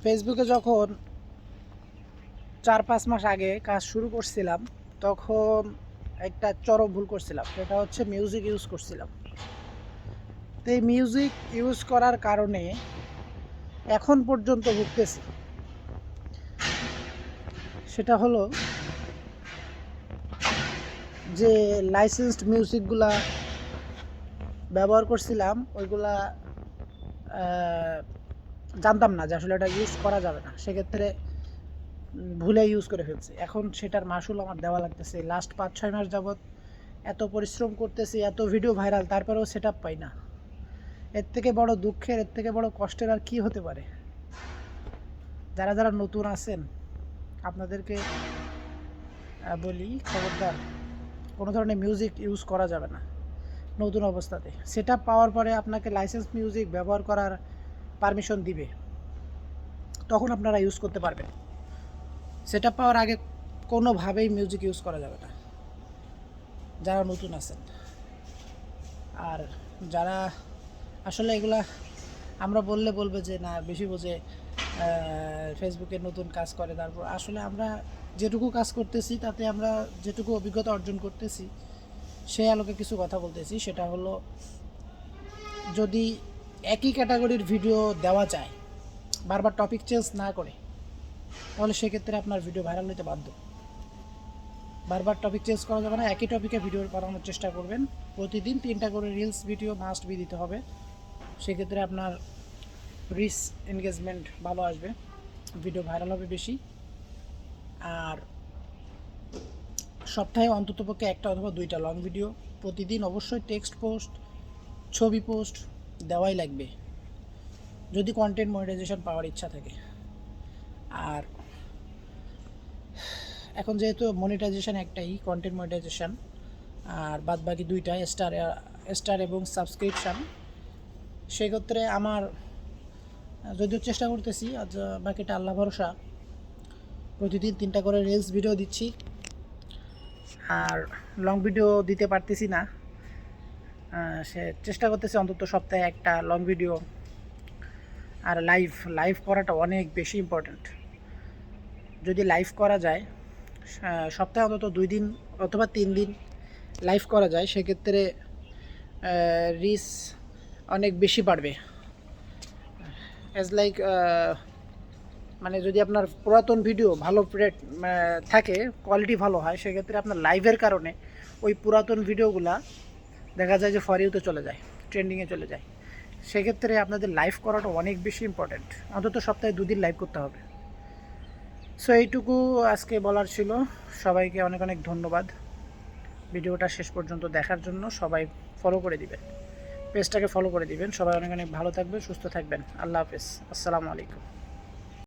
ফেসবুকে যখন 4-5 মাস আগে কাজ শুরু করছিলাম, তখন একটা চরম ভুল করছিলাম। সেটা হচ্ছে মিউজিক ইউজ করছিলাম। তো এই মিউজিক ইউজ করার কারণে এখন পর্যন্ত ভুগতেছি। সেটা হলো যে লাইসেন্সড মিউজিকগুলা ব্যবহার করছিলাম, ওইগুলা জানতাম না যে আসলে এটা ইউজ করা যাবে না। সেক্ষেত্রে ভুলে ইউজ করে ফেলছি। এখন সেটার মাসুল আমার দেওয়া লাগতেছে। লাস্ট 5-6 মাস যাবৎ এত পরিশ্রম করতেছি, এত ভিডিও ভাইরাল, তারপরেও সেট আপ পাই না। এর থেকে বড় দুঃখের, এর থেকে বড় কষ্টের আর কি হতে পারে? যারা যারা নতুন আছেন, আপনাদেরকে বলি, খবরদার, কোনো ধরনের মিউজিক ইউজ করা যাবে না নতুন অবস্থাতে। সেট আপ পাওয়ার পরে আপনাকে লাইসেন্স মিউজিক ব্যবহার করার পারমিশন দিবে, তখন আপনারা ইউজ করতে পারবেন। সেট আপ পাওয়ার আগে কোনোভাবেই মিউজিক ইউজ করা যাবে না, যারা নতুন আছেন। আর যারা আসলে এগুলা আমরা বললে বলবে যে না, বেশি বোঝে, ফেসবুকে নতুন কাজ করে। তারপর আসলে আমরা যেটুকু কাজ করতেছি, তাতে আমরা যেটুকু অভিজ্ঞতা অর্জন করতেছি, সেই আলোকে কিছু কথা বলতেছি। সেটা হলো, যদি একই ক্যাটাগরির ভিডিও দেওয়া যায়, বারবার টপিক চেঞ্জ না করে, তাহলে সেক্ষেত্রে আপনার ভিডিও ভাইরাল হতে বাধ্য। বারবার টপিক চেঞ্জ করা যাবে না, একই টপিকে ভিডিও বানানোর চেষ্টা করবেন। প্রতিদিন 3টা করে রিলস ভিডিও মাস্ট বি দিতে হবে। সেক্ষেত্রে আপনার রিচ এনগেজমেন্ট ভালো আসবে, ভিডিও ভাইরাল হবে বেশি। আর সপ্তাহে অন্ততপক্ষে একটা অথবা 2টা লং ভিডিও প্রতিদিন, অবশ্যই টেক্সট পোস্ট, ছবি পোস্ট দেওয়াই লাগবে, যদি কন্টেন্ট মনিটাইজেশন পাওয়ার ইচ্ছা থাকে। আর এখন যেহেতু মনিটাইজেশন একটাই, কন্টেন্ট মনিটাইজেশন, আর বাদ বাকি 2টা স্টার এবং সাবস্ক্রিপশান। সেক্ষেত্রে আমার যদিও চেষ্টা করতেছি, আজ বাকিটা আল্লাহ ভরসা। প্রতিদিন 3টা করে রিলস ভিডিও দিচ্ছি, আর লং ভিডিও দিতে পারতেছি না। সে চেষ্টা করতেছি অন্তত সপ্তাহে একটা লং ভিডিও। আর লাইভ লাইভ করাটা অনেক বেশি ইম্পর্ট্যান্ট। যদি লাইভ করা যায়, সপ্তাহে অন্তত 2 দিন অথবা 3 দিন লাইভ করা যায়, সেক্ষেত্রে রিচ অনেক বেশি বাড়বে। অ্যাজ লাইক, মানে যদি আপনার পুরাতন ভিডিও ভালো থাকে, কোয়ালিটি ভালো হয়, সেক্ষেত্রে আপনার লাইভের কারণে ওই পুরাতন ভিডিওগুলা দেখা যায় যে ফর ইউতে চলে যায়, ট্রেন্ডিংয়ে চলে যায়। সেক্ষেত্রে আপনাদের লাইভ করাটা অনেক বেশি ইম্পর্ট্যান্ট। অন্তত সপ্তাহে 2 দিন লাইভ করতে হবে। সো এইটুকু আজকে বলার ছিল। সবাইকে অনেক অনেক ধন্যবাদ ভিডিওটা শেষ পর্যন্ত দেখার জন্য। সবাই ফলো করে দিবেন, পেজটাকে ফলো করে দিবেন। সবাই অনেক অনেক ভালো থাকবেন, সুস্থ থাকবেন। আল্লাহ হাফেজ, আসসালামু আলাইকুম।